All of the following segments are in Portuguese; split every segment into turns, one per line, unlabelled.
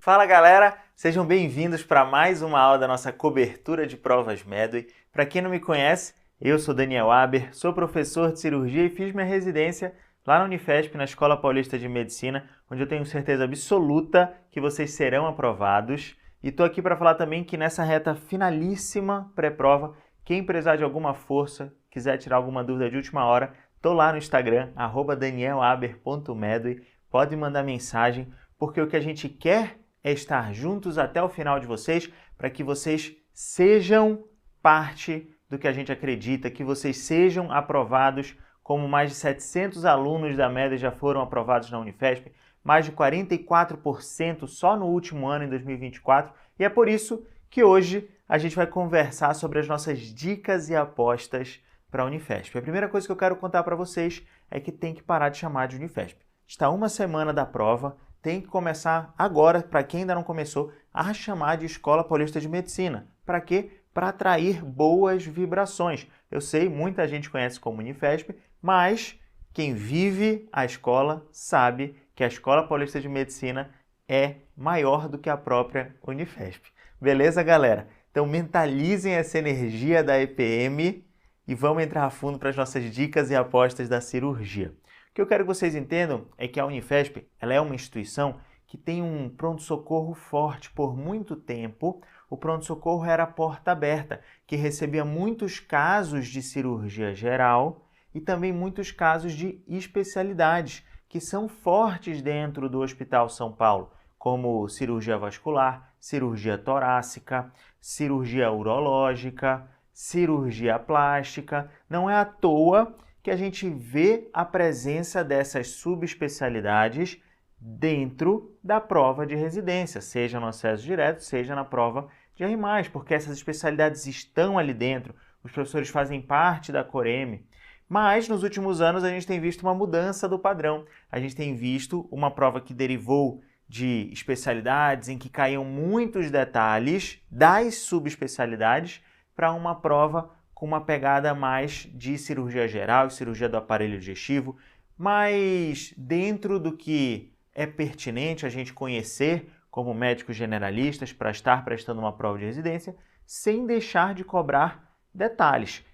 Fala galera, sejam bem-vindos para mais uma aula da nossa cobertura de provas Medway. Para quem não me conhece, eu sou Daniel Aber, sou professor de cirurgia e fiz minha residência lá na Unifesp, na Escola Paulista de Medicina, onde eu tenho certeza absoluta que vocês serão aprovados. E estou aqui para falar também que nessa reta finalíssima pré-prova, quem precisar de alguma força, quiser tirar alguma dúvida de última hora, estou lá no Instagram, @danielaber.medway, pode mandar mensagem, porque o que a gente quer é estar juntos até o final de vocês, para que vocês sejam parte do que a gente acredita, que vocês sejam aprovados, como mais de 700 alunos da Medway já foram aprovados na Unifesp, mais de 44% só no último ano, em 2024, e é por isso que hoje a gente vai conversar sobre as nossas dicas e apostas para a Unifesp. A primeira coisa que eu quero contar para vocês é que tem que parar de chamar de Unifesp. Está uma semana da prova, tem que começar agora, para quem ainda não começou, a chamar de Escola Paulista de Medicina. Para quê? Para atrair boas vibrações. Eu sei, muita gente conhece como Unifesp, mas quem vive a escola sabe que a Escola Paulista de Medicina é maior do que a própria Unifesp. Beleza, galera? Então mentalizem essa energia da EPM e vamos entrar a fundo para as nossas dicas e apostas da cirurgia. O que eu quero que vocês entendam é que a Unifesp ela é uma instituição que tem um pronto-socorro forte. Por muito tempo, o pronto-socorro era a porta aberta, que recebia muitos casos de cirurgia geral e também muitos casos de especialidades, que são fortes dentro do Hospital São Paulo, como cirurgia vascular, cirurgia torácica, cirurgia urológica, cirurgia plástica. Não é à toa que a gente vê a presença dessas subespecialidades dentro da prova de residência, seja no acesso direto, seja na prova de R+, porque essas especialidades estão ali dentro, os professores fazem parte da Coreme. Mas nos últimos anos a gente tem visto uma mudança do padrão, a gente tem visto uma prova que derivou de especialidades em que caíam muitos detalhes das subespecialidades para uma prova com uma pegada mais de cirurgia geral, cirurgia do aparelho digestivo, mas dentro do que é pertinente a gente conhecer como médicos generalistas para estar prestando uma prova de residência, sem deixar de cobrar detalhes,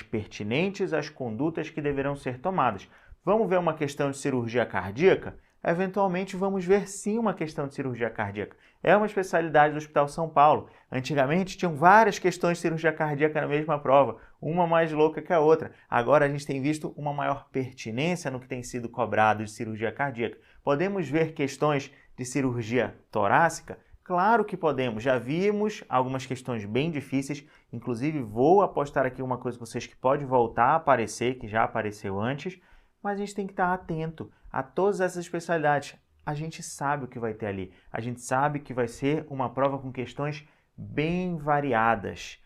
pertinentes às condutas que deverão ser tomadas. Vamos ver uma questão de cirurgia cardíaca? Eventualmente vamos ver sim uma questão de cirurgia cardíaca. É uma especialidade do Hospital São Paulo. Antigamente tinham várias questões de cirurgia cardíaca na mesma prova, uma mais louca que a outra. Agora a gente tem visto uma maior pertinência no que tem sido cobrado de cirurgia cardíaca. Podemos ver questões de cirurgia torácica? Claro que podemos. Já vimos algumas questões bem difíceis. Inclusive vou apostar aqui uma coisa com vocês que pode voltar a aparecer, que já apareceu antes, mas a gente tem que estar atento a todas essas especialidades. A gente sabe o que vai ter ali. A gente sabe que vai ser uma prova com questões bem variadas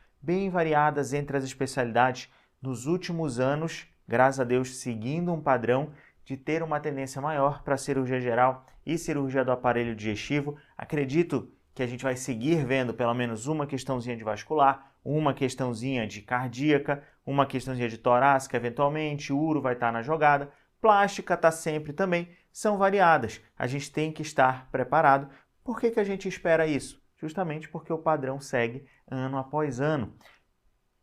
entre as especialidades nos últimos anos, graças a Deus, seguindo um padrão de ter uma tendência maior para cirurgia geral e cirurgia do aparelho digestivo. Acredito que a gente vai seguir vendo pelo menos uma questãozinha de vascular, uma questãozinha de cardíaca, uma questãozinha de torácica, eventualmente, uro vai estar na jogada, plástica está sempre também, são variadas. A gente tem que estar preparado. Por que a gente espera isso? Justamente porque o padrão segue ano após ano.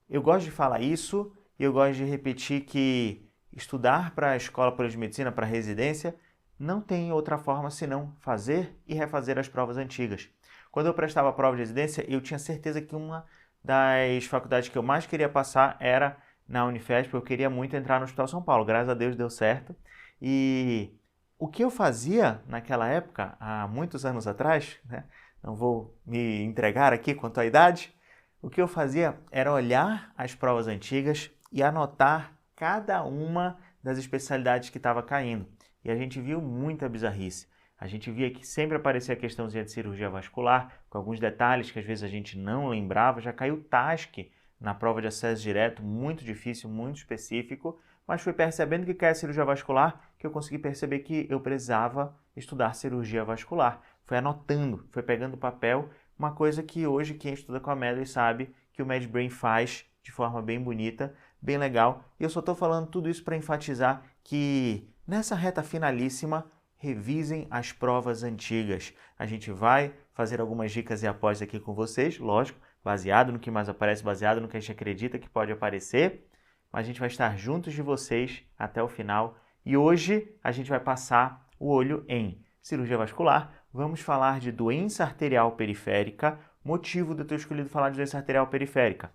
Eu gosto de falar isso e eu gosto de repetir que estudar para a Escola Paulista de Medicina, para a residência, não tem outra forma senão fazer e refazer as provas antigas. Quando eu prestava a prova de residência, eu tinha certeza que uma das faculdades que eu mais queria passar era na Unifesp. Eu queria muito entrar no Hospital São Paulo, graças a Deus deu certo. E o que eu fazia naquela época, há muitos anos atrás, né? Não vou me entregar aqui quanto à idade, o que eu fazia era olhar as provas antigas e anotar cada uma das especialidades que estava caindo. E a gente viu muita bizarrice. A gente via que sempre aparecia a questãozinha de cirurgia vascular, com alguns detalhes que às vezes a gente não lembrava. Já caiu TASC na prova de acesso direto, muito difícil, muito específico, mas fui percebendo que cai a cirurgia vascular que eu consegui perceber que eu precisava estudar cirurgia vascular. Fui anotando, fui pegando papel, uma coisa que hoje quem estuda com a Medway sabe que o MedBrain faz de forma bem bonita, bem legal. E eu só estou falando tudo isso para enfatizar que nessa reta finalíssima revisem as provas antigas. A gente vai fazer algumas dicas e apostas aqui com vocês, lógico, baseado no que mais aparece, baseado no que a gente acredita que pode aparecer, mas a gente vai estar juntos de vocês até o final. E hoje a gente vai passar o olho em cirurgia vascular, vamos falar de doença arterial periférica, motivo de eu ter escolhido falar de doença arterial periférica.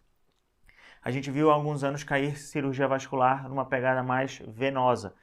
A gente viu há alguns anos cair cirurgia vascular numa pegada mais venosa.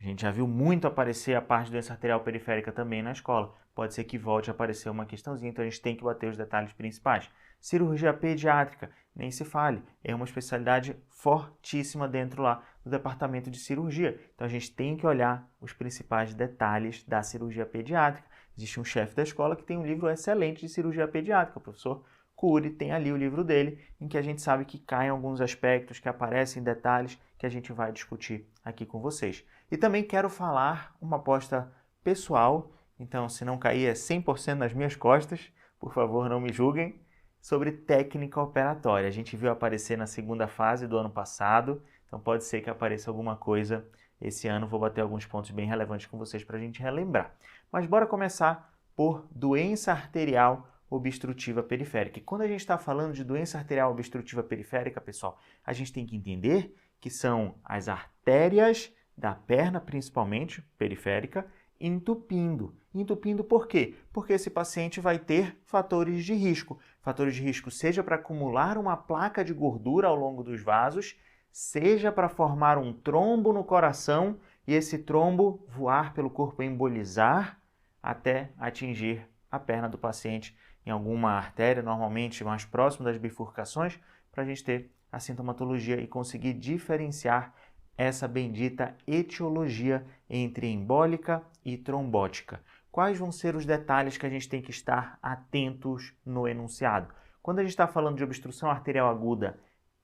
A gente já viu muito aparecer a parte de doença arterial periférica também na escola. Pode ser que volte a aparecer uma questãozinha, então a gente tem que bater os detalhes principais. Cirurgia pediátrica, nem se fale, é uma especialidade fortíssima dentro lá do departamento de cirurgia. Então a gente tem que olhar os principais detalhes da cirurgia pediátrica. Existe um chefe da escola que tem um livro excelente de cirurgia pediátrica, o professor Cury, tem ali o livro dele, em que a gente sabe que caem alguns aspectos, que aparecem detalhes que a gente vai discutir aqui com vocês. E também quero falar uma aposta pessoal, então se não cair é 100% nas minhas costas, por favor não me julguem, sobre técnica operatória. A gente viu aparecer na segunda fase do ano passado, então pode ser que apareça alguma coisa esse ano, vou bater alguns pontos bem relevantes com vocês para a gente relembrar. Mas bora começar por doença arterial obstrutiva periférica. E quando a gente está falando de doença arterial obstrutiva periférica, pessoal, a gente tem que entender que são as artérias da perna, principalmente periférica, entupindo. Entupindo por quê? Porque esse paciente vai ter fatores de risco. Fatores de risco seja para acumular uma placa de gordura ao longo dos vasos, seja para formar um trombo no coração e esse trombo voar pelo corpo, embolizar até atingir a perna do paciente em alguma artéria, normalmente mais próximo das bifurcações, para a gente ter a sintomatologia e conseguir diferenciar essa bendita etiologia entre embólica e trombótica. Quais vão ser os detalhes que a gente tem que estar atentos no enunciado? Quando a gente está falando de obstrução arterial aguda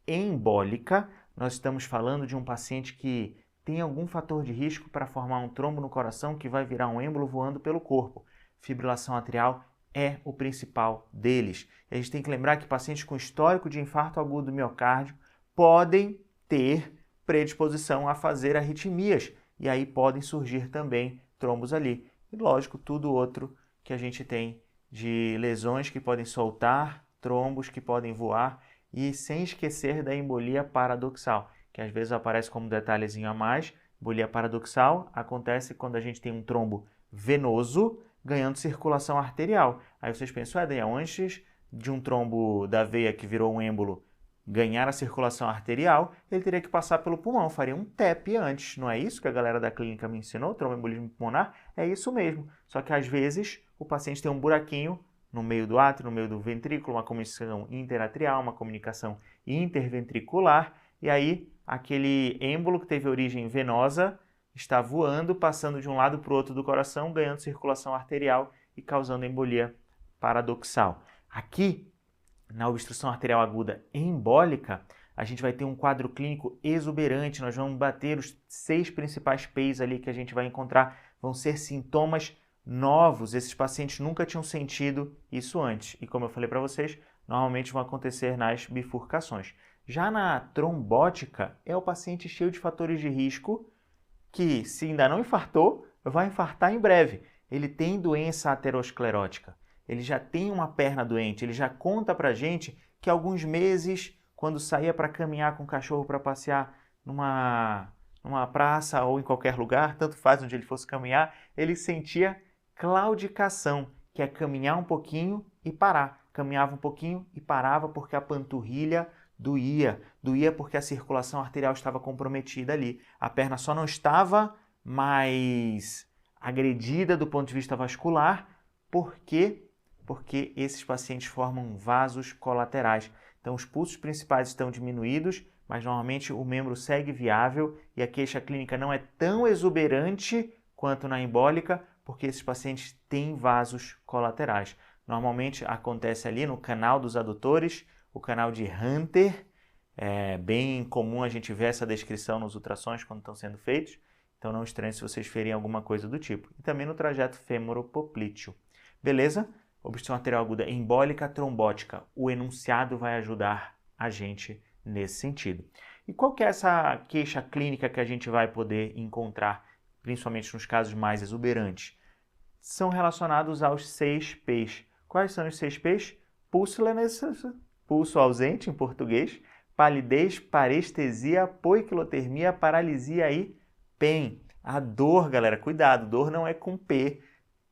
embólica, nós estamos falando de um paciente que tem algum fator de risco para formar um trombo no coração que vai virar um êmbolo voando pelo corpo. Fibrilação atrial é o principal deles. E a gente tem que lembrar que pacientes com histórico de infarto agudo do miocárdio podem ter predisposição a fazer arritmias, e aí podem surgir também trombos ali. E lógico, tudo outro que a gente tem de lesões que podem soltar, trombos que podem voar, e sem esquecer da embolia paradoxal, que às vezes aparece como detalhezinho a mais. Embolia paradoxal acontece quando a gente tem um trombo venoso ganhando circulação arterial. Aí vocês pensam, Daniel, antes de um trombo da veia que virou um êmbolo ganhar a circulação arterial, ele teria que passar pelo pulmão, faria um TEP antes. Não é isso que a galera da clínica me ensinou? Tromboembolismo pulmonar? É isso mesmo. Só que às vezes o paciente tem um buraquinho no meio do átrio, no meio do ventrículo, uma comunicação interatrial, uma comunicação interventricular, e aí aquele êmbolo que teve origem venosa está voando, passando de um lado para o outro do coração, ganhando circulação arterial e causando embolia paradoxal. Aqui, na obstrução arterial aguda embólica, a gente vai ter um quadro clínico exuberante. Nós vamos bater os 6 principais P's ali que a gente vai encontrar. Vão ser sintomas novos. Esses pacientes nunca tinham sentido isso antes. E como eu falei para vocês, normalmente vão acontecer nas bifurcações. Já na trombótica, é o paciente cheio de fatores de risco que, se ainda não infartou, vai infartar em breve. Ele tem doença aterosclerótica, ele já tem uma perna doente, ele já conta pra gente que há alguns meses, quando saía para caminhar com o cachorro para passear numa praça ou em qualquer lugar, tanto faz onde ele fosse caminhar, ele sentia claudicação, que é caminhar um pouquinho e parar. Caminhava um pouquinho e parava porque a panturrilha doía. Doía porque a circulação arterial estava comprometida ali. A perna só não estava mais agredida do ponto de vista vascular. Por quê? Porque esses pacientes formam vasos colaterais. Então, os pulsos principais estão diminuídos, mas normalmente o membro segue viável e a queixa clínica não é tão exuberante quanto na embólica, porque esses pacientes têm vasos colaterais. Normalmente acontece ali no canal dos adutores, o canal de Hunter. É bem comum a gente ver essa descrição nos ultrassons quando estão sendo feitos, então não estranhe se vocês verem alguma coisa do tipo. E também no trajeto femoropoplíteo. Beleza? Obstrução arterial aguda embólica trombótica. O enunciado vai ajudar a gente nesse sentido. E qual que é essa queixa clínica que a gente vai poder encontrar principalmente nos casos mais exuberantes, são relacionados aos 6 P's. Quais são os 6 P's? Pulso ausente em português, palidez, parestesia, poiquilotermia, paralisia e PEN. A dor, galera, cuidado, dor não é com P.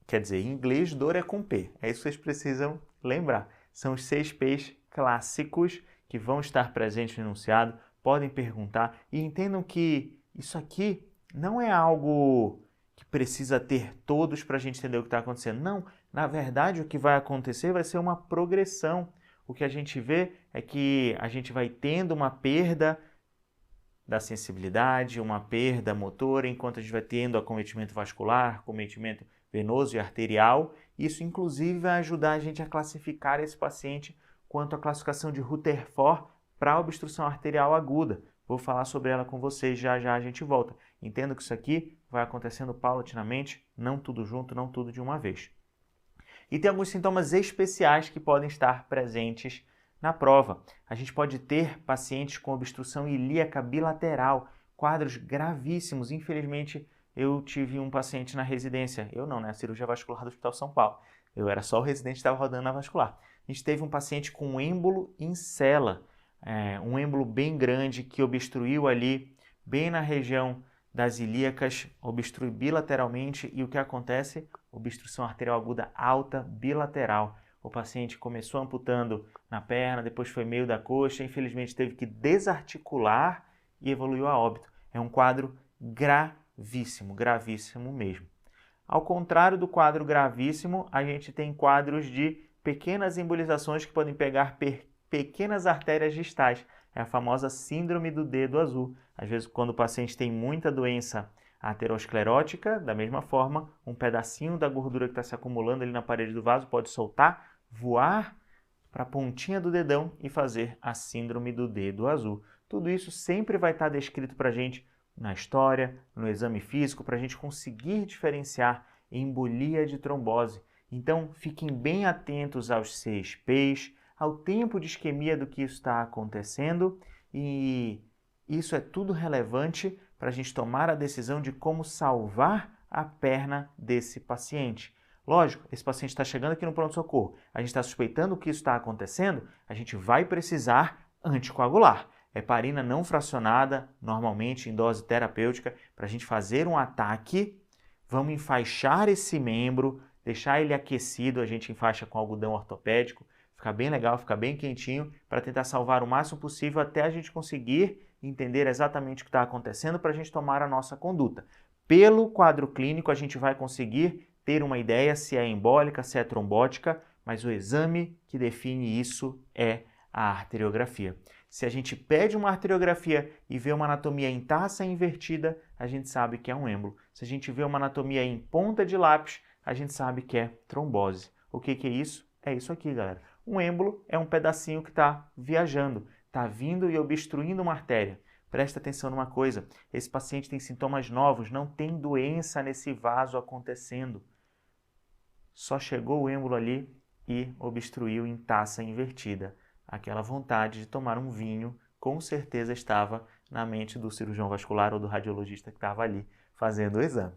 Quer dizer, em inglês, dor é com P. É isso que vocês precisam lembrar. São os 6 P's clássicos que vão estar presentes no enunciado. Podem perguntar e entendam que isso aqui não é algo que precisa ter todos para a gente entender o que está acontecendo. Não, na verdade, o que vai acontecer vai ser uma progressão. O que a gente vê é que a gente vai tendo uma perda da sensibilidade, uma perda motora, enquanto a gente vai tendo acometimento vascular, acometimento venoso e arterial. Isso, inclusive, vai ajudar a gente a classificar esse paciente quanto à classificação de Rutherford para obstrução arterial aguda. Vou falar sobre ela com vocês, já já a gente volta. Entendo que isso aqui vai acontecendo paulatinamente, não tudo junto, não tudo de uma vez. E tem alguns sintomas especiais que podem estar presentes na prova. A gente pode ter pacientes com obstrução ilíaca bilateral, quadros gravíssimos. Infelizmente, eu tive um paciente na residência. Eu não, né? A cirurgia vascular do Hospital São Paulo. Eu era só o residente que estava rodando na vascular. A gente teve um paciente com um êmbolo em cela, um êmbolo bem grande que obstruiu ali, bem na região das ilíacas, obstrui bilateralmente. E o que acontece? Obstrução arterial aguda alta bilateral. O paciente começou amputando na perna, depois foi meio da coxa, infelizmente teve que desarticular e evoluiu a óbito. É um quadro gravíssimo, gravíssimo mesmo. Ao contrário do quadro gravíssimo, a gente tem quadros de pequenas embolizações que podem pegar pequenas artérias distais. É a famosa síndrome do dedo azul. Às vezes, quando o paciente tem muita doença aterosclerótica, da mesma forma, um pedacinho da gordura que está se acumulando ali na parede do vaso pode soltar, voar para a pontinha do dedão e fazer a síndrome do dedo azul. Tudo isso sempre vai estar descrito para a gente na história, no exame físico, para a gente conseguir diferenciar embolia de trombose. Então, fiquem bem atentos aos 6 P's, ao tempo de isquemia do que isso está acontecendo, e isso é tudo relevante para a gente tomar a decisão de como salvar a perna desse paciente. Lógico, esse paciente está chegando aqui no pronto-socorro, a gente está suspeitando que isso está acontecendo, a gente vai precisar anticoagular. Heparina não fracionada, normalmente em dose terapêutica, para a gente fazer um ataque. Vamos enfaixar esse membro, deixar ele aquecido, a gente enfaixa com algodão ortopédico, fica bem legal, fica bem quentinho, para tentar salvar o máximo possível até a gente conseguir entender exatamente o que está acontecendo para a gente tomar a nossa conduta. Pelo quadro clínico, a gente vai conseguir ter uma ideia se é embólica, se é trombótica, mas o exame que define isso é a arteriografia. Se a gente pede uma arteriografia e vê uma anatomia em taça invertida, a gente sabe que é um êmbolo. Se a gente vê uma anatomia em ponta de lápis, a gente sabe que é trombose. O que é isso? É isso aqui, galera. Um êmbolo é um pedacinho que está viajando, está vindo e obstruindo uma artéria. Presta atenção numa coisa, esse paciente tem sintomas novos, não tem doença nesse vaso acontecendo. Só chegou o êmbolo ali e obstruiu em taça invertida. Aquela vontade de tomar um vinho, com certeza estava na mente do cirurgião vascular ou do radiologista que estava ali fazendo o exame.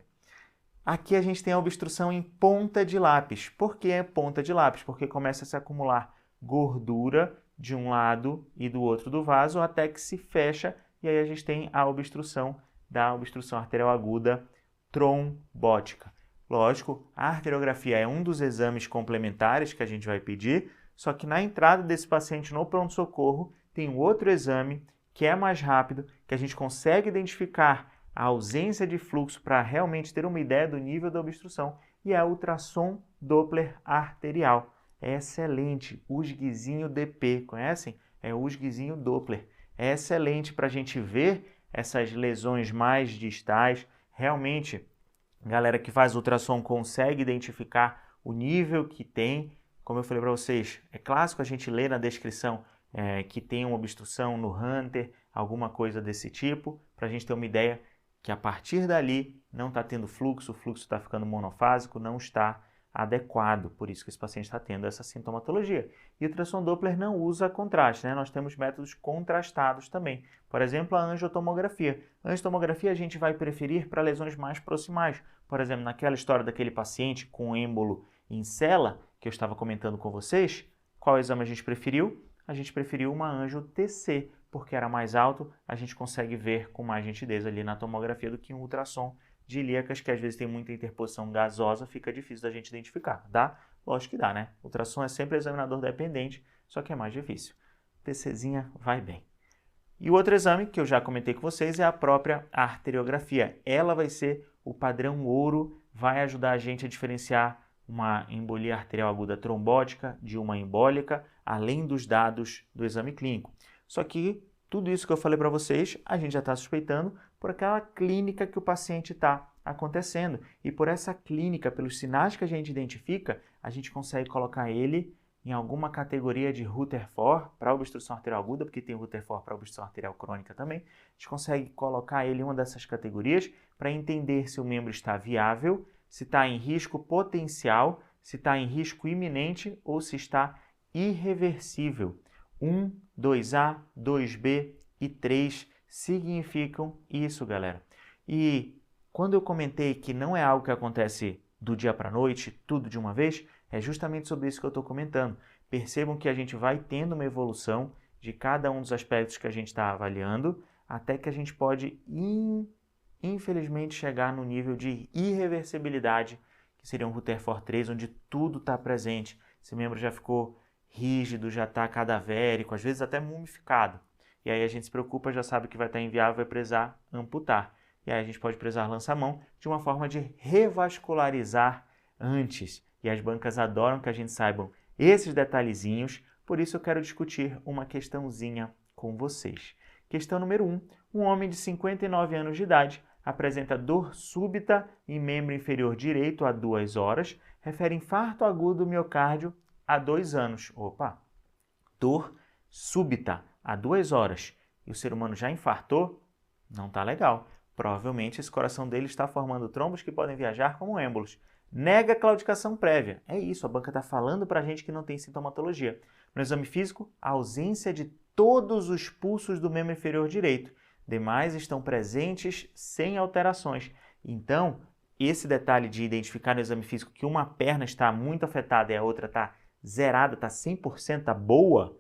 Aqui a gente tem a obstrução em ponta de lápis. Por que é ponta de lápis? Porque começa a se acumular gordura de um lado e do outro do vaso até que se fecha e aí a gente tem a obstrução da obstrução arterial aguda trombótica. Lógico, a arteriografia é um dos exames complementares que a gente vai pedir, só que na entrada desse paciente no pronto-socorro tem um outro exame que é mais rápido, que a gente consegue identificar a ausência de fluxo para realmente ter uma ideia do nível da obstrução, e é a ultrassom Doppler arterial. É excelente, USGzinho DP, conhecem? É o USGzinho Doppler. É excelente para a gente ver essas lesões mais distais. Realmente, a galera que faz ultrassom consegue identificar o nível que tem. Como eu falei para vocês, é clássico a gente ler na descrição que tem uma obstrução no Hunter, alguma coisa desse tipo, para a gente ter uma ideia que a partir dali não está tendo fluxo, o fluxo está ficando monofásico, não está adequado, por isso que esse paciente está tendo essa sintomatologia. E o ultrassom Doppler não usa contraste, né? Nós temos métodos contrastados também. Por exemplo, a angiotomografia. A angiotomografia a gente vai preferir para lesões mais proximais. Por exemplo, naquela história daquele paciente com êmbolo em cela, que eu estava comentando com vocês, qual exame a gente preferiu? A gente preferiu uma angio-TC, porque era mais alto, a gente consegue ver com mais nitidez ali na tomografia do que um ultrassom de ilíacas, que às vezes tem muita interposição gasosa, fica difícil da gente identificar. Dá? Lógico que dá, né? Ultrassom é sempre examinador dependente, só que é mais difícil. TCzinha vai bem. E o outro exame que eu já comentei com vocês é a própria arteriografia. Ela vai ser o padrão ouro, vai ajudar a gente a diferenciar uma embolia arterial aguda trombótica de uma embólica, além dos dados do exame clínico. Só que tudo isso que eu falei para vocês, a gente já está suspeitando por aquela clínica que o paciente está acontecendo. E por essa clínica, pelos sinais que a gente identifica, a gente consegue colocar ele em alguma categoria de Rutherford para obstrução arterial aguda, porque tem Rutherford para obstrução arterial crônica também. A gente consegue colocar ele em uma dessas categorias para entender se o membro está viável, se está em risco potencial, se está em risco iminente ou se está irreversível. 1, 2A, 2B e 3 significam isso, galera. E quando eu comentei que não é algo que acontece do dia para a noite, tudo de uma vez, é justamente sobre isso que eu estou comentando. Percebam que a gente vai tendo uma evolução de cada um dos aspectos que a gente está avaliando, até que a gente pode, infelizmente, chegar no nível de irreversibilidade, que seria um Rutherford 3, onde tudo está presente. Esse membro já ficou rígido, já está cadavérico, às vezes até mumificado. E aí a gente se preocupa, já sabe que vai estar inviável, vai precisar amputar. E aí a gente pode precisar lançar-mão de uma forma de revascularizar antes. E as bancas adoram que a gente saiba esses detalhezinhos, por isso eu quero discutir uma questãozinha com vocês. Questão número 1. Um homem de 59 anos de idade apresenta dor súbita em membro inferior direito há 2 horas, refere infarto agudo do miocárdio há 2 anos. Opa! Dor súbita há 2 horas. E o ser humano já infartou? Não está legal. Provavelmente esse coração dele está formando trombos que podem viajar como êmbolos. Nega claudicação prévia. É isso, a banca está falando para a gente que não tem sintomatologia. No exame físico, a ausência de todos os pulsos do membro inferior direito. Demais estão presentes sem alterações. Então, esse detalhe de identificar no exame físico que uma perna está muito afetada e a outra está zerada, está 100% boa,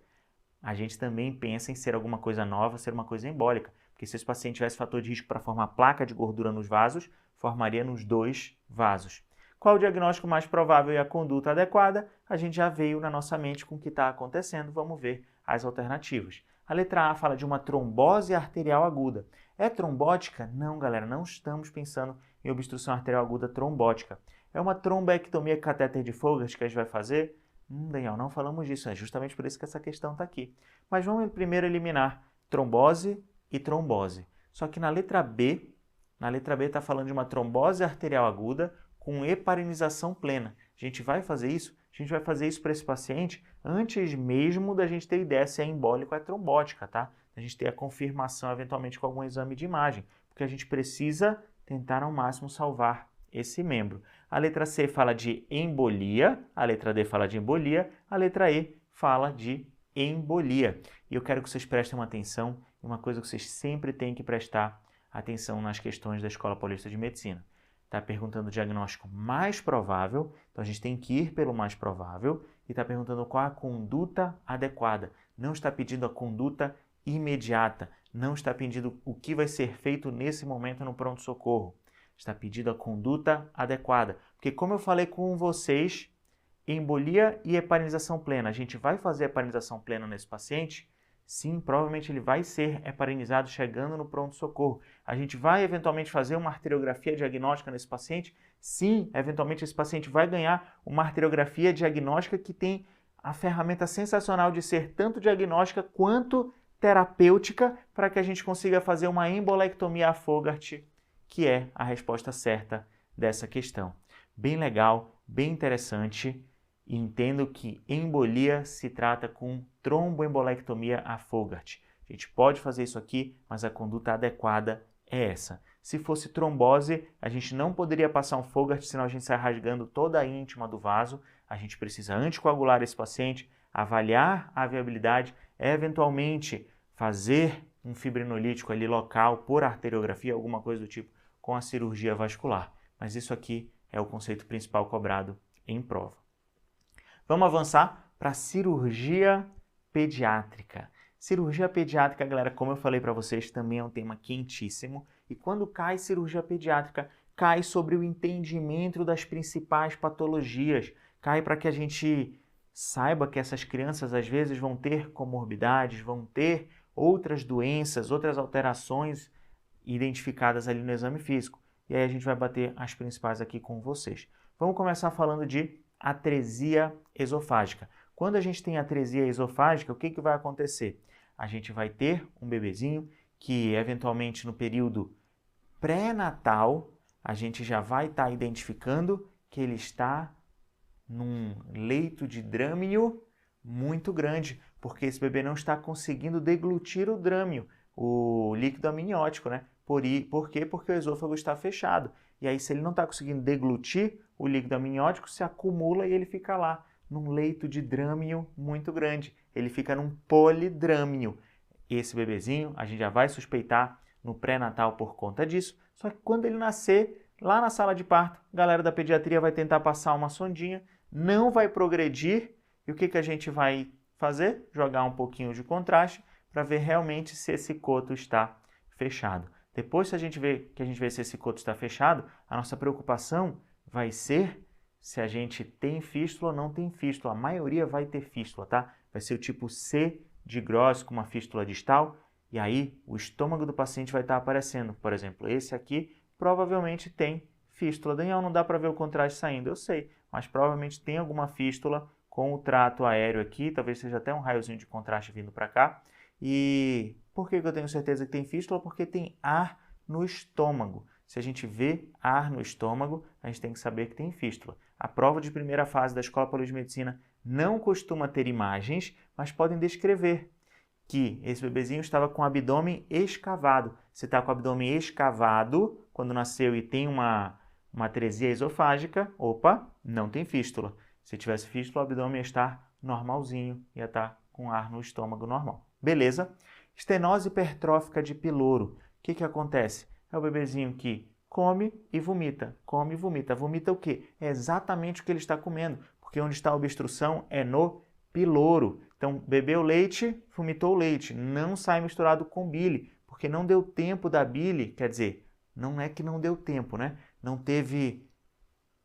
a gente também pensa em ser alguma coisa nova, ser uma coisa embólica. Porque se esse paciente tivesse fator de risco para formar placa de gordura nos vasos, formaria nos 2 vasos. Qual o diagnóstico mais provável e a conduta adequada? A gente já veio na nossa mente com o que está acontecendo, vamos ver as alternativas. A letra A fala de uma trombose arterial aguda. É trombótica? Não, galera, não estamos pensando em obstrução arterial aguda trombótica. É uma trombectomia catéter de Fogarty que a gente vai fazer? Daniel, não falamos disso, é justamente por isso que essa questão está aqui. Mas vamos primeiro eliminar trombose e trombose. Só que na letra B está falando de uma trombose arterial aguda com heparinização plena. A gente vai fazer isso? A gente vai fazer isso para esse paciente antes mesmo da gente ter ideia se é embólico ou é trombótica, tá? A gente ter a confirmação eventualmente com algum exame de imagem, porque a gente precisa tentar ao máximo salvar esse membro. A letra C fala de embolia, a letra D fala de embolia, a letra E fala de embolia. E eu quero que vocês prestem uma atenção, uma coisa que vocês sempre têm que prestar atenção nas questões da Escola Paulista de Medicina. Está perguntando o diagnóstico mais provável, então a gente tem que ir pelo mais provável, e está perguntando qual a conduta adequada. Não está pedindo a conduta imediata, não está pedindo o que vai ser feito nesse momento no pronto-socorro. Está pedindo a conduta adequada. Porque como eu falei com vocês, embolia e heparinização plena. A gente vai fazer heparinização plena nesse paciente? Sim, provavelmente ele vai ser heparinizado chegando no pronto-socorro. A gente vai eventualmente fazer uma arteriografia diagnóstica nesse paciente? Sim, eventualmente esse paciente vai ganhar uma arteriografia diagnóstica que tem a ferramenta sensacional de ser tanto diagnóstica quanto terapêutica para que a gente consiga fazer uma embolectomia a Fogarty, que é a resposta certa dessa questão. Bem legal, bem interessante. E entendo que embolia se trata com tromboembolectomia a Fogarty. A gente pode fazer isso aqui, mas a conduta adequada é essa. Se fosse trombose, a gente não poderia passar um Fogarty, senão a gente sai rasgando toda a íntima do vaso. A gente precisa anticoagular esse paciente, avaliar a viabilidade, eventualmente fazer um fibrinolítico ali local por arteriografia, alguma coisa do tipo, com a cirurgia vascular. Mas isso aqui é o conceito principal cobrado em prova. Vamos avançar para a cirurgia pediátrica. Cirurgia pediátrica, galera, como eu falei para vocês, também é um tema quentíssimo. E quando cai cirurgia pediátrica, cai sobre o entendimento das principais patologias. Cai para que a gente saiba que essas crianças às vezes vão ter comorbidades, vão ter outras doenças, outras alterações identificadas ali no exame físico. E aí a gente vai bater as principais aqui com vocês. Vamos começar falando de atresia esofágica. Quando a gente tem atresia esofágica, o que vai acontecer? A gente vai ter um bebezinho que, eventualmente, no período pré-natal, a gente já vai estar identificando que ele está num leito de drâmio muito grande, porque esse bebê não está conseguindo deglutir o drâmio, o líquido amniótico, né? Por quê? Porque o esôfago está fechado. E aí, se ele não está conseguindo deglutir o líquido amniótico, se acumula e ele fica lá, num leito de drâmio muito grande. Ele fica num polidrâmio. Esse bebezinho, a gente já vai suspeitar no pré-natal por conta disso. Só que quando ele nascer, lá na sala de parto, a galera da pediatria vai tentar passar uma sondinha, não vai progredir. E o que a gente vai fazer? Jogar um pouquinho de contraste para ver realmente se esse coto está fechado. Depois que a gente vê se esse coto está fechado, a nossa preocupação vai ser se a gente tem fístula ou não tem fístula. A maioria vai ter fístula, tá? Vai ser o tipo C de Gross com uma fístula distal. E aí o estômago do paciente vai estar aparecendo. Por exemplo, esse aqui provavelmente tem fístula. Daniel, não dá para ver o contraste saindo. Eu sei, mas provavelmente tem alguma fístula com o trato aéreo aqui. Talvez seja até um raiozinho de contraste vindo para cá. E por que eu tenho certeza que tem fístula? Porque tem ar no estômago. Se a gente vê ar no estômago, a gente tem que saber que tem fístula. A prova de primeira fase da Escola Paulista de Medicina não costuma ter imagens, mas podem descrever que esse bebezinho estava com o abdômen escavado. Se está com o abdômen escavado, quando nasceu e tem uma atresia esofágica, opa, não tem fístula. Se tivesse fístula, o abdômen ia estar normalzinho, ia estar com ar no estômago normal. Beleza? Estenose hipertrófica de piloro. O que acontece? É o bebezinho que come e vomita. Come e vomita. Vomita o quê? É exatamente o que ele está comendo, porque onde está a obstrução é no piloro. Então, bebeu leite, vomitou o leite. Não sai misturado com bile, porque não deu tempo da bile, quer dizer, não é que não deu tempo, né? Não teve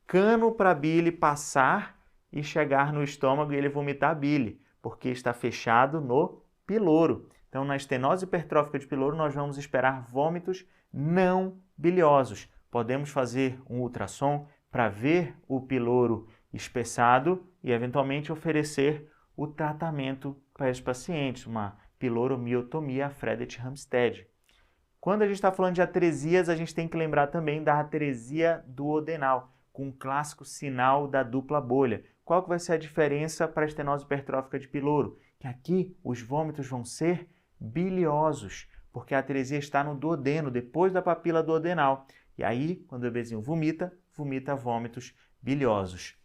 cano para a bile passar e chegar no estômago e ele vomitar a bile, porque está fechado no piloro. Então, na estenose hipertrófica de piloro, nós vamos esperar vômitos não biliosos. Podemos fazer um ultrassom para ver o piloro espessado e, eventualmente, oferecer o tratamento para esses pacientes, uma piloromiotomia Frederick-Hamstead. Quando a gente está falando de atresias, a gente tem que lembrar também da atresia duodenal, com o clássico sinal da dupla bolha. Qual que vai ser a diferença para a estenose hipertrófica de piloro? Que aqui os vômitos vão ser biliosos, porque a atresia está no duodeno, depois da papila duodenal. E aí, quando o bebezinho vomita, vomita vômitos biliosos.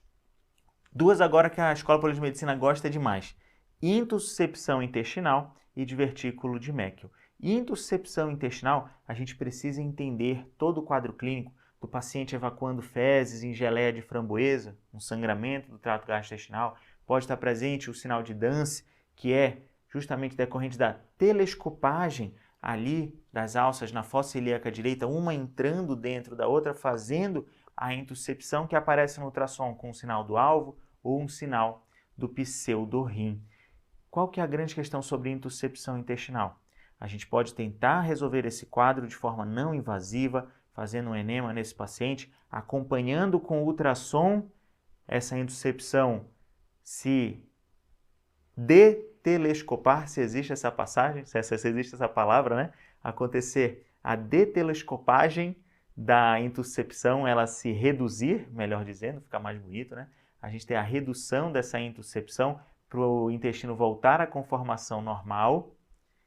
Duas agora que a Escola Paulista de Medicina gosta demais. Intussuscepção intestinal e divertículo de Meckel. Intussuscepção intestinal, a gente precisa entender todo o quadro clínico do paciente evacuando fezes em geleia de framboesa, um sangramento do trato gastrointestinal. Pode estar presente o sinal de Dance, que é justamente decorrente da telescopagem ali das alças na fossa ilíaca direita, uma entrando dentro da outra, fazendo a intussuscepção que aparece no ultrassom com um sinal do alvo ou um sinal do pseudorrim. Qual que é a grande questão sobre intussuscepção intestinal? A gente pode tentar resolver esse quadro de forma não invasiva, fazendo um enema nesse paciente, acompanhando com ultrassom essa intussuscepção se detelescopar, se existe essa passagem, se existe essa palavra, né? Acontecer a detelescopagem da intussuscepção, ela se reduzir, melhor dizendo, fica mais bonito, né? A gente tem a redução dessa intussuscepção para o intestino voltar à conformação normal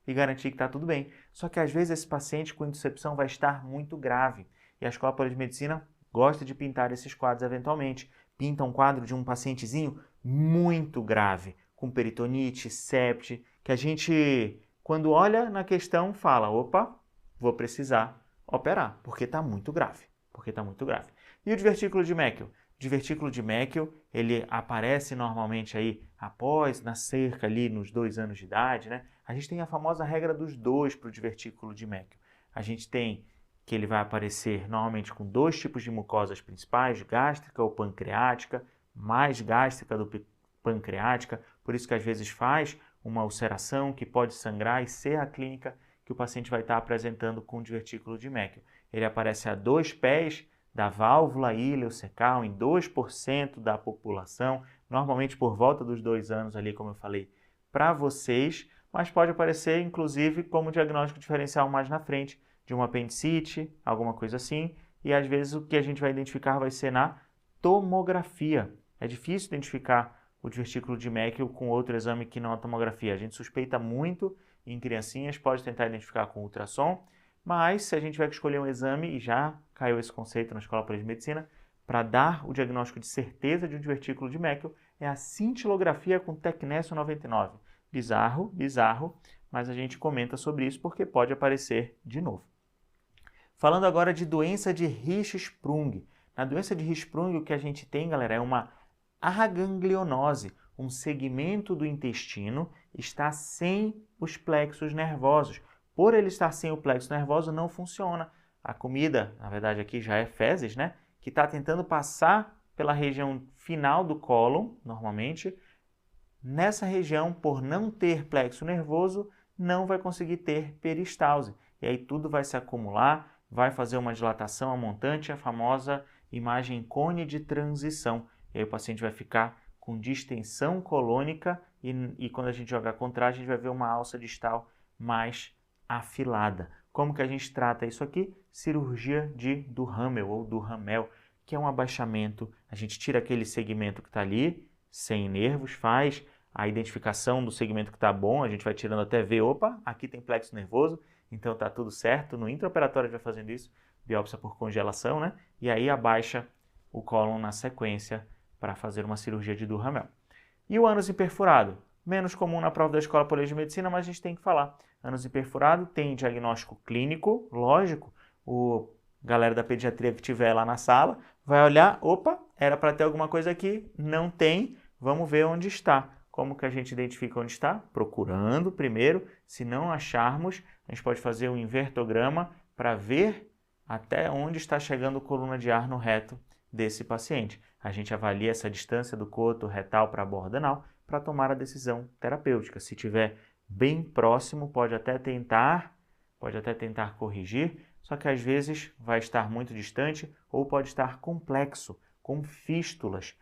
e garantir que está tudo bem. Só que às vezes esse paciente com intuscepção vai estar muito grave e a Escola Paulista de Medicina gosta de pintar esses quadros eventualmente. Pinta um quadro de um pacientezinho muito grave, com peritonite, septe, que a gente, quando olha na questão, fala, opa, vou precisar operar, porque está muito grave. E o divertículo de Meckel? O divertículo de Meckel, ele aparece normalmente aí após, na cerca ali, nos 2 anos de idade, né? A gente tem a famosa regra dos 2 para o divertículo de Meckel. A gente tem que ele vai aparecer normalmente com 2 tipos de mucosas principais, gástrica ou pancreática, mais gástrica do que pancreática, por isso que às vezes faz uma ulceração que pode sangrar e ser a clínica que o paciente vai estar apresentando com o divertículo de Meckel. Ele aparece a 2 pés da válvula ileocecal em 2% da população, normalmente por volta dos 2 anos ali, como eu falei, para vocês, mas pode aparecer inclusive como diagnóstico diferencial mais na frente, de uma apendicite, alguma coisa assim, e às vezes o que a gente vai identificar vai ser na tomografia. É difícil identificar o divertículo de Meckel com outro exame que não a tomografia. A gente suspeita muito em criancinhas, pode tentar identificar com ultrassom, mas se a gente tiver que escolher um exame, e já caiu esse conceito na Escola Paulista de Medicina, para dar o diagnóstico de certeza de um divertículo de Meckel, é a cintilografia com tecnésio 99. Bizarro, mas a gente comenta sobre isso porque pode aparecer de novo. Falando agora de doença de Hirschsprung. Na doença de Hirschsprung, o que a gente tem, galera, é uma aganglionose. Um segmento do intestino está sem os plexos nervosos. Por ele estar sem o plexo nervoso, não funciona. A comida, na verdade aqui já é fezes, né? Que está tentando passar pela região final do cólon, normalmente. Nessa região, por não ter plexo nervoso, não vai conseguir ter peristalse. E aí tudo vai se acumular, vai fazer uma dilatação a montante, a famosa imagem cone de transição. E aí o paciente vai ficar com distensão colônica e quando a gente jogar contrário, a gente vai ver uma alça distal mais afilada. Como que a gente trata isso aqui? Cirurgia de Duhamel ou Duhamel, que é um abaixamento. A gente tira aquele segmento que está ali, sem nervos, faz a identificação do segmento que está bom, a gente vai tirando até ver, opa, aqui tem plexo nervoso, então está tudo certo. No intraoperatório a gente vai fazendo isso, biópsia por congelação, né? E aí abaixa o cólon na sequência para fazer uma cirurgia de Duhamel. E o ânus imperfurado? Menos comum na prova da Escola Paulista de Medicina, mas a gente tem que falar. Ânus imperfurado tem diagnóstico clínico, lógico. O galera da pediatria que estiver lá na sala vai olhar, opa, era para ter alguma coisa aqui, não tem, vamos ver onde está. Como que a gente identifica onde está? Procurando primeiro, se não acharmos, a gente pode fazer um invertograma para ver até onde está chegando a coluna de ar no reto desse paciente. A gente avalia essa distância do coto retal para a borda anal para tomar a decisão terapêutica. Se tiver bem próximo, pode até tentar corrigir, só que às vezes vai estar muito distante ou pode estar complexo, com fístulas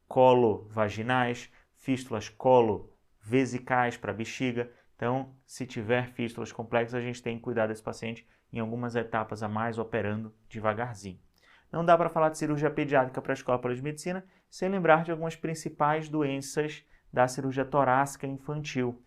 colovaginais, fístulas colovesicais para a bexiga. Então, se tiver fístulas complexas, a gente tem que cuidar desse paciente em algumas etapas a mais, operando devagarzinho. Não dá para falar de cirurgia pediátrica para a Escola Paulista de Medicina sem lembrar de algumas principais doenças da cirurgia torácica infantil.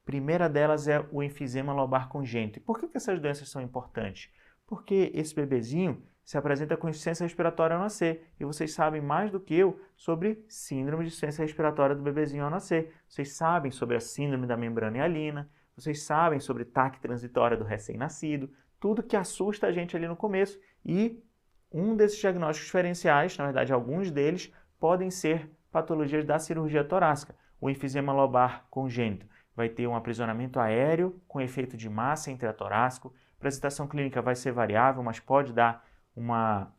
Primeira delas é o enfisema lobar congênito. E por que essas doenças são importantes? Porque esse bebezinho se apresenta com insuficiência respiratória ao nascer. E vocês sabem mais do que eu sobre síndrome de insuficiência respiratória do bebezinho ao nascer. Vocês sabem sobre a síndrome da membrana hialina, vocês sabem sobre taque transitória do recém-nascido, tudo que assusta a gente ali no começo. E um desses diagnósticos diferenciais, na verdade alguns deles, podem ser patologias da cirurgia torácica. O enfisema lobar congênito vai ter um aprisionamento aéreo com efeito de massa intratorácico. A apresentação clínica vai ser variável, mas pode dar uma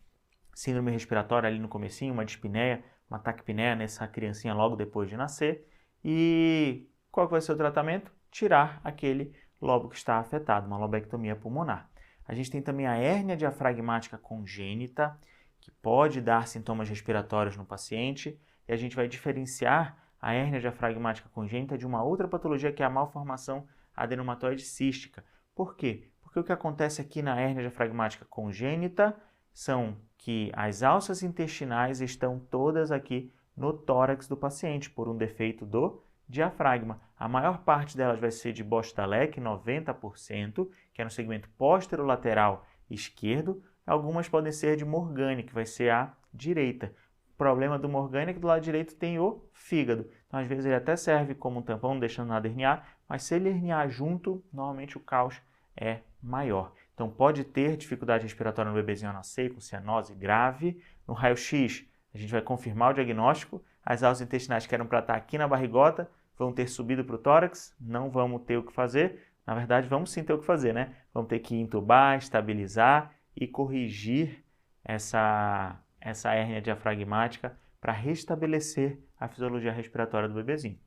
síndrome respiratória ali no comecinho, uma dispneia, uma taquipneia nessa criancinha logo depois de nascer. E qual vai ser o tratamento? Tirar aquele lobo que está afetado, uma lobectomia pulmonar. A gente tem também a hérnia diafragmática congênita, que pode dar sintomas respiratórios no paciente, e a gente vai diferenciar a hérnia diafragmática congênita de uma outra patologia que é a malformação adenomatoide cística. Por quê? Porque o que acontece aqui na hérnia diafragmática congênita são que as alças intestinais estão todas aqui no tórax do paciente, por um defeito do diafragma. A maior parte delas vai ser de Bostalec, 90%, que é no segmento posterolateral esquerdo. Algumas podem ser de Morgani, que vai ser à direita. O problema do Morgani é que do lado direito tem o fígado. Então, às vezes, ele até serve como um tampão, não deixando nada herniar, mas se ele herniar junto, normalmente o caos é maior. Então, pode ter dificuldade respiratória no bebezinho ao nascer, com cianose grave. No raio-x, a gente vai confirmar o diagnóstico. As alças intestinais que eram para estar aqui na barrigota vão ter subido para o tórax, não vamos ter o que fazer. Na verdade, vamos sim ter o que fazer, né? Vamos ter que intubar, estabilizar e corrigir essa hérnia diafragmática para restabelecer a fisiologia respiratória do bebezinho.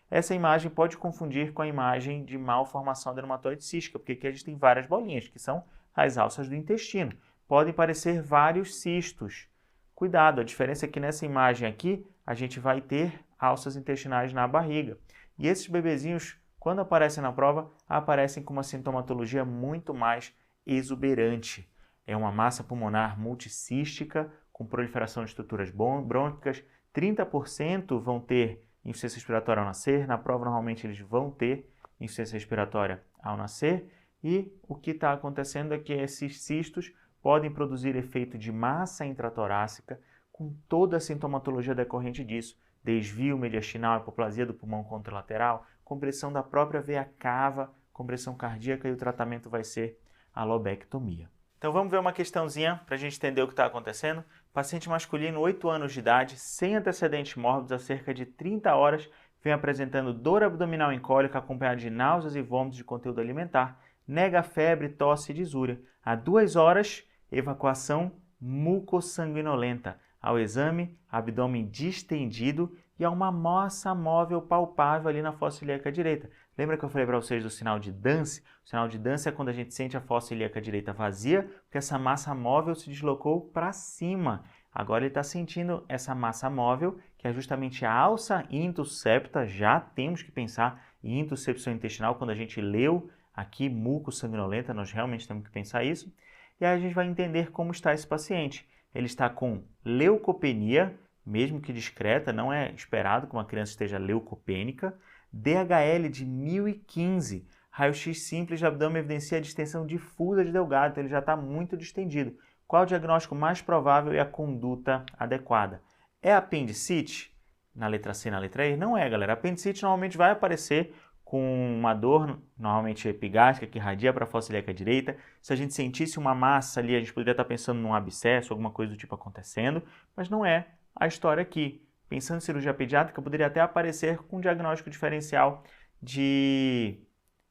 Essa imagem pode confundir com a imagem de malformação adenomatoide cística, porque aqui a gente tem várias bolinhas, que são as alças do intestino. Podem parecer vários cistos. Cuidado, a diferença é que nessa imagem aqui, a gente vai ter alças intestinais na barriga. E esses bebezinhos, quando aparecem na prova, aparecem com uma sintomatologia muito mais exuberante. É uma massa pulmonar multicística, com proliferação de estruturas brônquicas. 30% vão ter insuficiência respiratória ao nascer. Na prova, normalmente, eles vão ter insuficiência respiratória ao nascer. E o que está acontecendo é que esses cistos podem produzir efeito de massa intratorácica, com toda a sintomatologia decorrente disso. Desvio mediastinal, hipoplasia do pulmão contralateral, compressão da própria veia cava, compressão cardíaca, e o tratamento vai ser a lobectomia. Então vamos ver uma questãozinha para a gente entender o que está acontecendo. Paciente masculino, 8 anos de idade, sem antecedentes mórbidos, há cerca de 30 horas, vem apresentando dor abdominal incólica acompanhada de náuseas e vômitos de conteúdo alimentar, nega febre, tosse e disúria. Há 2 horas, evacuação mucossanguinolenta. Ao exame, abdômen distendido e há uma massa móvel palpável ali na fossa ilíaca direita. Lembra que eu falei para vocês do sinal de Dance? O sinal de Dance é quando a gente sente a fossa ilíaca direita vazia, porque essa massa móvel se deslocou para cima. Agora ele está sentindo essa massa móvel, que é justamente a alça intusepta. Já temos que pensar em intuscepção intestinal quando a gente leu aqui mucossanguinolenta, nós realmente temos que pensar isso. E aí a gente vai entender como está esse paciente. Ele está com leucopenia, mesmo que discreta, não é esperado que uma criança esteja leucopênica, DHL de 1015, raio-x simples de abdômen evidencia a distensão difusa de Delgado, então ele já está muito distendido. Qual o diagnóstico mais provável e a conduta adequada? É apendicite? Na letra C e na letra E? Não é, galera. Apendicite normalmente vai aparecer com uma dor, normalmente epigástrica, que irradia para a fossa ilíaca direita. Se a gente sentisse uma massa ali, a gente poderia estar pensando num abscesso, alguma coisa do tipo acontecendo, mas não é a história aqui. Pensando em cirurgia pediátrica, poderia até aparecer com um diagnóstico diferencial de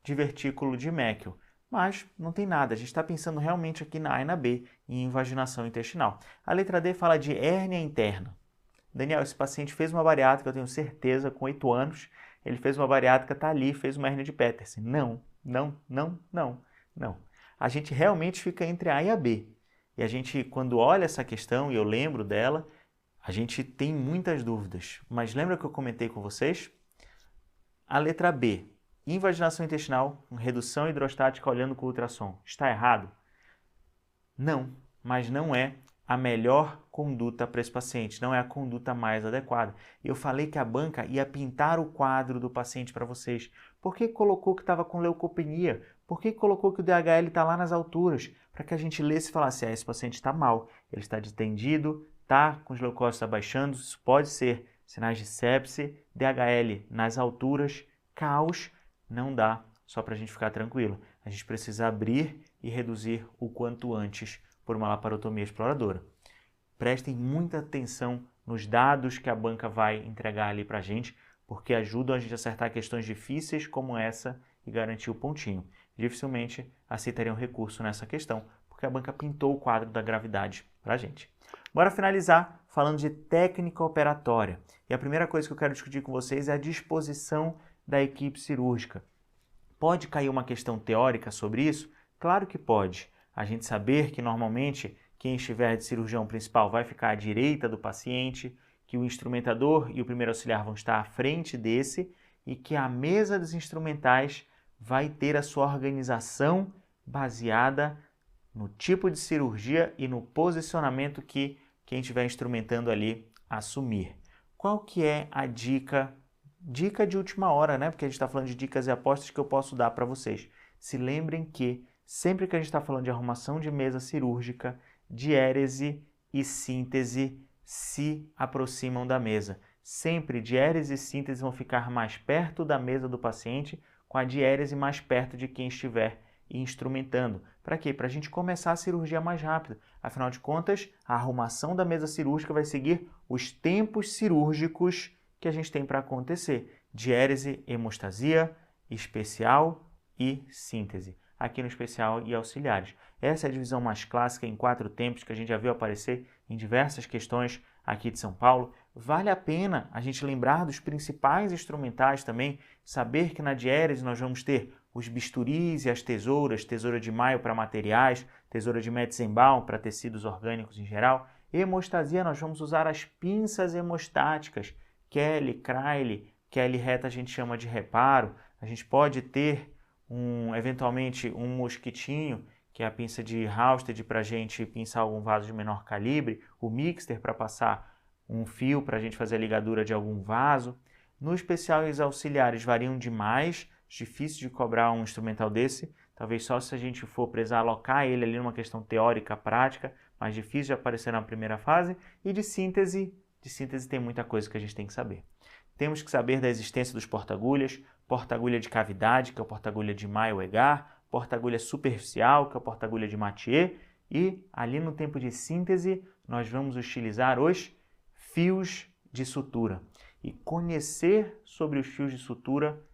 vertículo de Meckel. Mas não tem nada, a gente está pensando realmente aqui na A e na B, em invaginação intestinal. A letra D fala de hérnia interna. Daniel, esse paciente fez uma bariátrica, eu tenho certeza, com 8 anos, ele fez uma bariátrica, está ali, fez uma hérnia de Petersen. Não. A gente realmente fica entre A e a B. E a gente, quando olha essa questão, e eu lembro dela, a gente tem muitas dúvidas. Mas lembra que eu comentei com vocês? A letra B, invaginação intestinal, redução hidrostática olhando com ultrassom. Está errado? Não, mas não é a melhor conduta para esse paciente, não é a conduta mais adequada. Eu falei que a banca ia pintar o quadro do paciente para vocês. Por que colocou que estava com leucopenia? Por que colocou que o DHL está lá nas alturas? Para que a gente lesse e falasse, esse paciente está mal, ele está distendido, está com os leucócitos abaixando, isso pode ser sinais de sepse, DHL nas alturas, caos, não dá só para a gente ficar tranquilo. A gente precisa abrir e reduzir o quanto antes por uma laparotomia exploradora. Prestem muita atenção nos dados que a banca vai entregar ali para a gente, porque ajudam a gente a acertar questões difíceis como essa e garantir o pontinho. Dificilmente aceitariam recurso nessa questão, porque a banca pintou o quadro da gravidade para a gente. Bora finalizar falando de técnica operatória. E a primeira coisa que eu quero discutir com vocês é a disposição da equipe cirúrgica. Pode cair uma questão teórica sobre isso? Claro que pode. A gente saber que normalmente quem estiver de cirurgião principal vai ficar à direita do paciente, que o instrumentador e o primeiro auxiliar vão estar à frente desse e que a mesa dos instrumentais vai ter a sua organização baseada no tipo de cirurgia e no posicionamento que quem estiver instrumentando ali assumir. Qual que é a dica dica de última hora, né? Porque a gente está falando de dicas e apostas que eu posso dar para vocês. Se lembrem que sempre que a gente está falando de arrumação de mesa cirúrgica, diérese e síntese se aproximam da mesa. Sempre diérese e síntese vão ficar mais perto da mesa do paciente, com a diérese mais perto de quem estiver instrumentando. Para quê? Para a gente começar a cirurgia mais rápido. Afinal de contas, a arrumação da mesa cirúrgica vai seguir os tempos cirúrgicos que a gente tem para acontecer. Diérese, hemostasia, especial e síntese. Aqui no especial e auxiliares. Essa é a divisão mais clássica em 4 tempos que a gente já viu aparecer em diversas questões aqui de São Paulo. Vale a pena a gente lembrar dos principais instrumentais também, saber que na diérese nós vamos ter os bisturis e as tesouras, tesoura de Mayo para materiais, tesoura de Metzenbaum para tecidos orgânicos em geral. Hemostasia nós vamos usar as pinças hemostáticas, Kelly, Kraile, Kelly reta a gente chama de reparo. A gente pode ter eventualmente um mosquitinho, que é a pinça de Halsted para a gente pinçar algum vaso de menor calibre, o mixter para passar um fio para a gente fazer a ligadura de algum vaso. No especial, os auxiliares variam demais, difícil de cobrar um instrumental desse, talvez só se a gente for precisar alocar ele ali numa questão teórica, prática, mas difícil de aparecer na primeira fase. E de síntese tem muita coisa que a gente tem que saber. Temos que saber da existência dos porta-agulhas, porta-agulha de cavidade, que é o porta-agulha de Mayo-Egar, porta-agulha superficial, que é o porta-agulha de Mathieu, e ali no tempo de síntese nós vamos utilizar os fios de sutura. E conhecer sobre os fios de sutura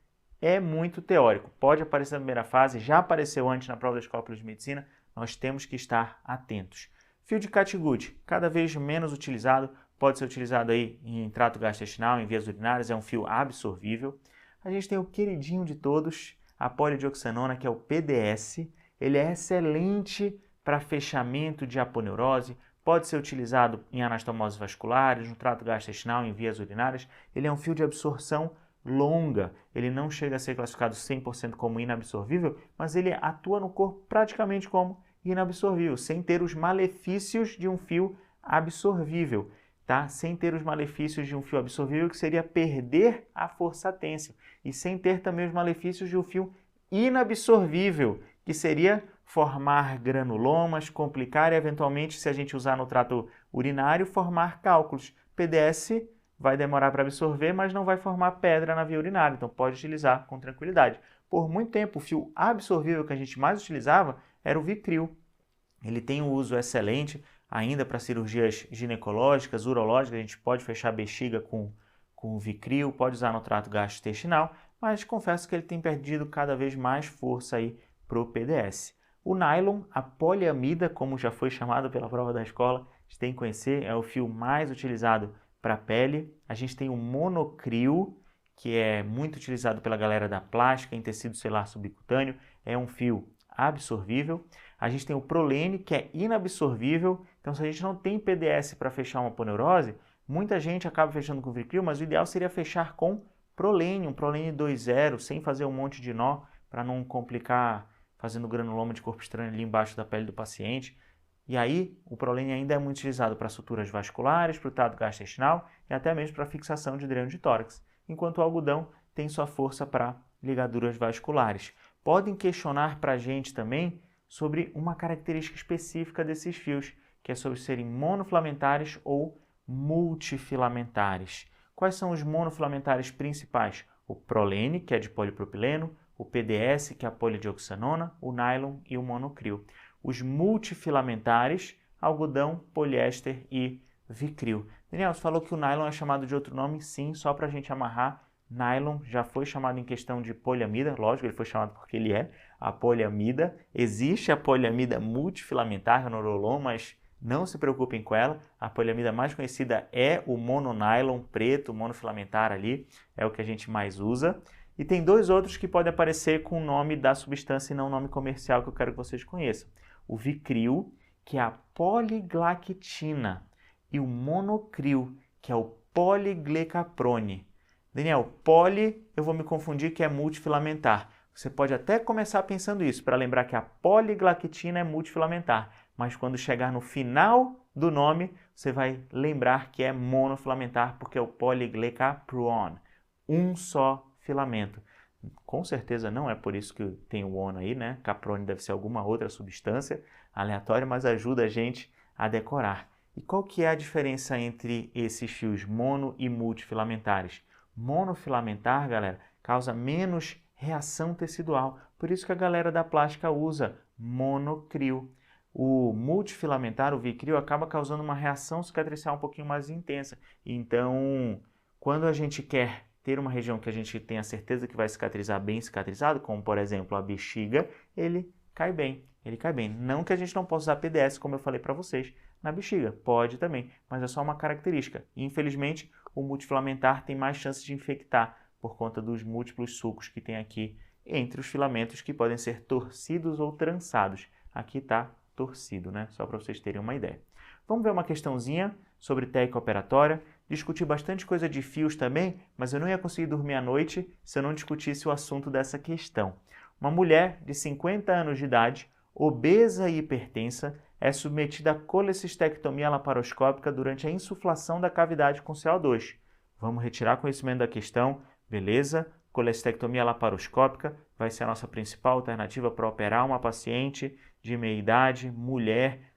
é muito teórico. Pode aparecer na primeira fase, já apareceu antes na prova da Escola de Medicina, nós temos que estar atentos. Fio de Catgut, cada vez menos utilizado, pode ser utilizado aí em trato gastrointestinal, em vias urinárias, é um fio absorvível. A gente tem o queridinho de todos, a polidioxanona, que é o PDS. Ele é excelente para fechamento de aponeurose, pode ser utilizado em anastomoses vasculares, no trato gastrointestinal, em vias urinárias. Ele é um fio de absorção longa, ele não chega a ser classificado 100% como inabsorvível, mas ele atua no corpo praticamente como inabsorvível, sem ter os malefícios de um fio absorvível. Tá? Sem ter os malefícios de um fio absorvível, que seria perder a força têncil, e sem ter também os malefícios de um fio inabsorvível, que seria formar granulomas, complicar e, eventualmente, se a gente usar no trato urinário, formar cálculos. PDS vai demorar para absorver, mas não vai formar pedra na via urinária, então pode utilizar com tranquilidade. Por muito tempo, o fio absorvível que a gente mais utilizava era o Vicryl. Ele tem um uso excelente, ainda para cirurgias ginecológicas, urológicas, a gente pode fechar a bexiga com o Vicryl, pode usar no trato gastrointestinal, mas confesso que ele tem perdido cada vez mais força aí para o PDS. O nylon, a poliamida, como já foi chamado pela prova da escola, a gente tem que conhecer, é o fio mais utilizado para a pele. A gente tem o monocryl, que é muito utilizado pela galera da plástica, em tecido celular subcutâneo, é um fio absorvível. A gente tem o prolene, que é inabsorvível. Então, se a gente não tem PDS para fechar uma aponeurose, muita gente acaba fechando com Vicryl, mas o ideal seria fechar com prolene, um prolene 2.0, sem fazer um monte de nó, para não complicar fazendo granuloma de corpo estranho ali embaixo da pele do paciente. E aí, o prolene ainda é muito utilizado para suturas vasculares, para o trato gastrointestinal e até mesmo para fixação de dreno de tórax, enquanto o algodão tem sua força para ligaduras vasculares. Podem questionar para a gente também sobre uma característica específica desses fios, que é sobre serem monoflamentares ou multifilamentares. Quais são os monoflamentares principais? O prolene, que é de polipropileno, o PDS, que é a polidioxanona, o nylon e o monocryl. Os multifilamentares, algodão, poliéster e Vicryl. Daniel, você falou que o nylon é chamado de outro nome? Sim, só para a gente amarrar. Nylon já foi chamado em questão de poliamida, lógico, ele foi chamado porque ele é a poliamida. Existe a poliamida multifilamentar, Norolon, mas não se preocupem com ela. A poliamida mais conhecida é o mononylon preto, monofilamentar ali, é o que a gente mais usa. E tem dois outros que podem aparecer com o nome da substância e não o nome comercial, que eu quero que vocês conheçam. O Vicryl, que é a poliglactina, e o monocryl, que é o poliglecaprone. Daniel, poli, eu vou me confundir que é multifilamentar. Você pode até começar pensando isso, para lembrar que a poliglactina é multifilamentar, mas quando chegar no final do nome, você vai lembrar que é monofilamentar, porque é o poliglecaprone. um só filamento. Com certeza não é por isso que tem o ono aí, né? Caprone deve ser alguma outra substância aleatória, mas ajuda a gente a decorar. E qual que é a diferença entre esses fios mono e multifilamentares? Monofilamentar, galera, causa menos reação tecidual. Por isso que a galera da plástica usa monocril. O multifilamentar, o vicryl, acaba causando uma reação cicatricial um pouquinho mais intensa. Então, quando a gente quer ter uma região que a gente tenha certeza que vai cicatrizar bem cicatrizado, como por exemplo a bexiga, ele cai bem. Ele cai bem. Não que a gente não possa usar PDS, como eu falei para vocês, na bexiga. Pode também, mas é só uma característica. Infelizmente, o multifilamentar tem mais chances de infectar por conta dos múltiplos sulcos que tem aqui entre os filamentos que podem ser torcidos ou trançados. Aqui está torcido, né? Só para vocês terem uma ideia. Vamos ver uma questãozinha sobre técnica operatória. Discuti bastante coisa de fios também, mas eu não ia conseguir dormir à noite se eu não discutisse o assunto dessa questão. Uma mulher de 50 anos de idade, obesa e hipertensa, é submetida a colecistectomia laparoscópica durante a insuflação da cavidade com CO2. Vamos retirar conhecimento da questão, beleza? Colecistectomia laparoscópica vai ser a nossa principal alternativa para operar uma paciente de meia idade, mulher,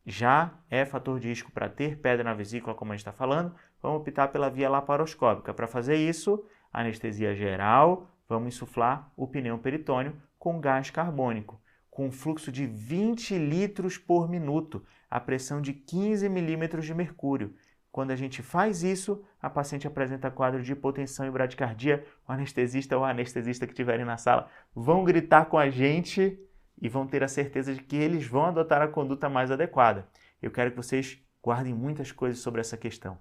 já é fator de risco para ter pedra na vesícula, como a gente está falando, vamos optar pela via laparoscópica. Para fazer isso, anestesia geral, vamos insuflar o pneu peritônio com gás carbônico, com um fluxo de 20 litros por minuto, a pressão de 15 milímetros de mercúrio. Quando a gente faz isso, a paciente apresenta quadro de hipotensão e bradicardia. O anestesista ou a anestesista que estiverem na sala vão gritar com a gente e vão ter a certeza de que eles vão adotar a conduta mais adequada. Eu quero que vocês guardem muitas coisas sobre essa questão,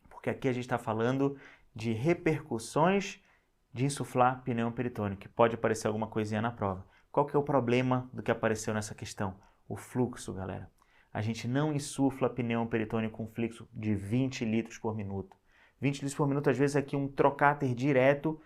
porque aqui a gente está falando de repercussões de insuflar pneu peritônio, que pode aparecer alguma coisinha na prova. Qual que é o problema do que apareceu nessa questão? O fluxo, galera. A gente não insufla pneu peritônio com fluxo de 20 litros por minuto. 20 litros por minuto, às vezes, aqui um trocáter direto,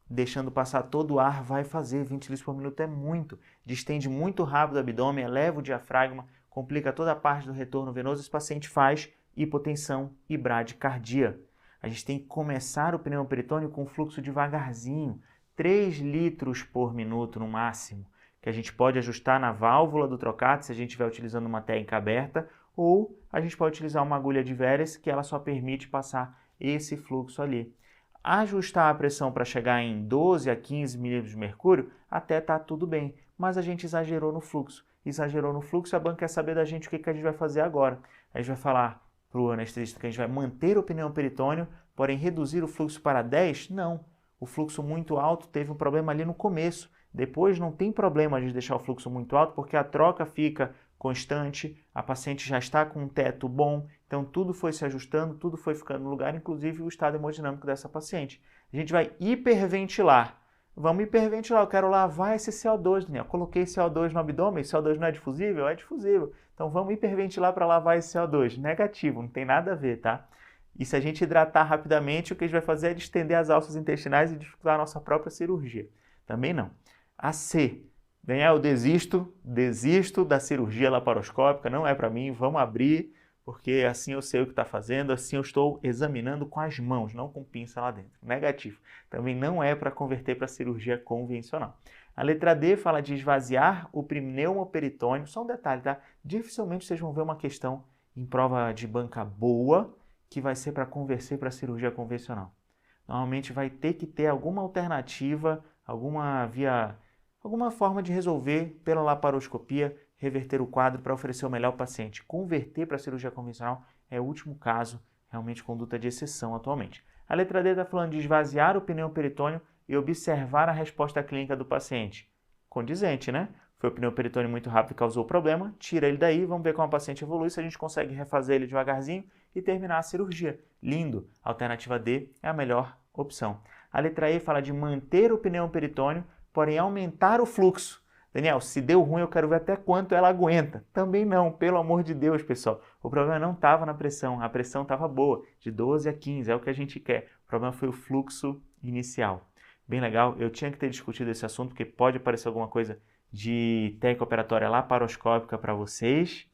deixando passar todo o ar, vai fazer 20 litros por minuto, é muito. Distende muito rápido o abdômen, eleva o diafragma, complica toda a parte do retorno venoso, esse paciente faz hipotensão e bradicardia. A gente tem que começar o pneu peritônio com fluxo devagarzinho, 3 litros por minuto no máximo, que a gente pode ajustar na válvula do trocáter se a gente estiver utilizando uma técnica aberta, ou a gente pode utilizar uma agulha de Veress que ela só permite passar esse fluxo ali. Ajustar a pressão para chegar em 12 a 15 milímetros de mercúrio, até está tudo bem, mas a gente exagerou no fluxo. Exagerou no fluxo, a banca quer saber da gente o que a gente vai fazer agora. A gente vai falar para o anestesista que a gente vai manter o pneu peritônio, porém reduzir o fluxo para 10? Não. O fluxo muito alto teve um problema ali no começo. Depois não tem problema de deixar o fluxo muito alto, porque a troca fica constante, a paciente já está com um teto bom, então tudo foi se ajustando, tudo foi ficando no lugar, inclusive o estado hemodinâmico dessa paciente. A gente vai hiperventilar. Vamos hiperventilar, eu quero lavar esse CO2, Daniel. Coloquei CO2 no abdômen, CO2 não é difusível? É difusível. Então vamos hiperventilar para lavar esse CO2. Negativo, não tem nada a ver, tá? E se a gente hidratar rapidamente, o que a gente vai fazer é distender as alças intestinais e dificultar a nossa própria cirurgia. Também não. A C. Daniel, eu desisto da cirurgia laparoscópica, não é para mim, vamos abrir, porque assim eu sei o que está fazendo, assim eu estou examinando com as mãos, não com pinça lá dentro. Negativo. Também não é para converter para cirurgia convencional. A letra D fala de esvaziar o pneumoperitônio. Só um detalhe, tá? Dificilmente vocês vão ver uma questão em prova de banca boa que vai ser para converter para cirurgia convencional. Normalmente vai ter que ter alguma alternativa, alguma forma de resolver pela laparoscopia, reverter o quadro para oferecer o melhor ao paciente. Converter para a cirurgia convencional é o último caso, realmente conduta de exceção atualmente. A letra D está falando de esvaziar o pneu peritônio e observar a resposta clínica do paciente. Condizente, né? Foi o pneu peritônio muito rápido e causou o problema, tira ele daí, vamos ver como a paciente evolui, se a gente consegue refazer ele devagarzinho e terminar a cirurgia. Lindo! A alternativa D é a melhor opção. A letra E fala de manter o pneu peritônio, porém aumentar o fluxo. Daniel, se deu ruim, eu quero ver até quanto ela aguenta. Também não, pelo amor de Deus, pessoal. O problema não estava na pressão, a pressão estava boa, de 12 a 15, é o que a gente quer. O problema foi o fluxo inicial. Bem legal, eu tinha que ter discutido esse assunto, porque pode aparecer alguma coisa de técnica operatória laparoscópica para vocês.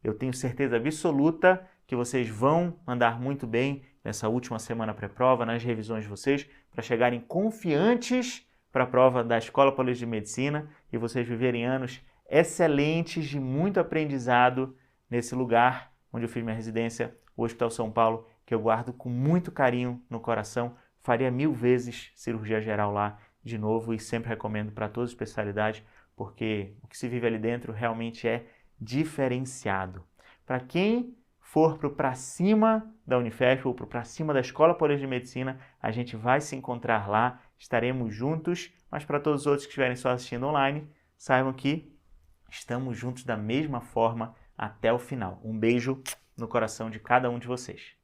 Eu tenho certeza absoluta que vocês vão andar muito bem nessa última semana pré-prova, nas revisões de vocês, para chegarem confiantes para a prova da Escola Paulista de Medicina e vocês viverem anos excelentes de muito aprendizado nesse lugar onde eu fiz minha residência, o Hospital São Paulo, que eu guardo com muito carinho no coração. Faria 1000 vezes cirurgia geral lá de novo e sempre recomendo para todas as especialidades, porque o que se vive ali dentro realmente é diferenciado. Para quem for para cima da Unifesp ou para cima da Escola Paulista de Medicina, a gente vai se encontrar lá, estaremos juntos, mas para todos os outros que estiverem só assistindo online, saibam que estamos juntos da mesma forma até o final. Um beijo no coração de cada um de vocês.